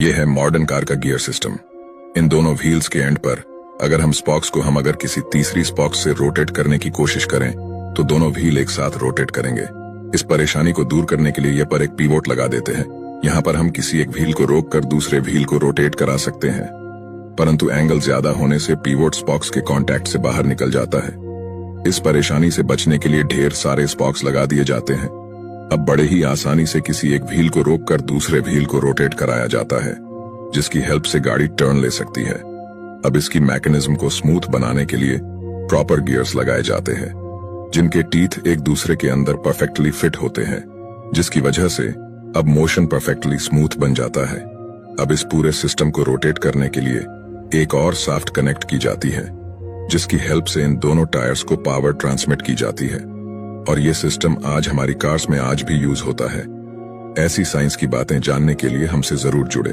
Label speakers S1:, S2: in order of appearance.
S1: ये है modern car का गियर सिस्टम। इन दोनों व्हील्स के एंड पर अगर हम स्पॉक्स को अगर किसी तीसरी स्पॉक्स से रोटेट करने की कोशिश करें तो दोनों व्हील एक साथ रोटेट करेंगे। इस परेशानी को दूर करने के लिए ये पर एक पिवोट लगा देते हैं। यहाँ पर हम किसी एक व्हील को रोककर दूसरे व्हील को रोटेट करा सकते हैं, परंतु एंगल ज्यादा होने से पिवोट स्पॉक्स के कांटेक्ट से बाहर निकल जाता है। इस परेशानी से बचने के लिए ढेर सारे स्पॉक्स लगा दिए जाते हैं। अब बड़े ही आसानी से किसी एक व्हील को रोककर दूसरे व्हील को रोटेट कराया जाता है, जिसकी हेल्प से गाड़ी टर्न ले सकती है। अब इसकी मैकेनिज्म को स्मूथ बनाने के लिए प्रॉपर गियर्स लगाए जाते हैं, जिनके टीथ एक दूसरे के अंदर परफेक्टली फिट होते हैं, जिसकी वजह से अब मोशन परफेक्टली स्मूथ बन जाता है। अब इस पूरे सिस्टम को रोटेट करने के लिए एक और शाफ्ट कनेक्ट की जाती है, जिसकी हेल्प से इन दोनों टायर्स को पावर ट्रांसमिट की जाती है। और ये सिस्टम आज हमारी कार्स में आज भी यूज होता है। ऐसी साइंस की बातें जानने के लिए हमसे जरूर जुड़े।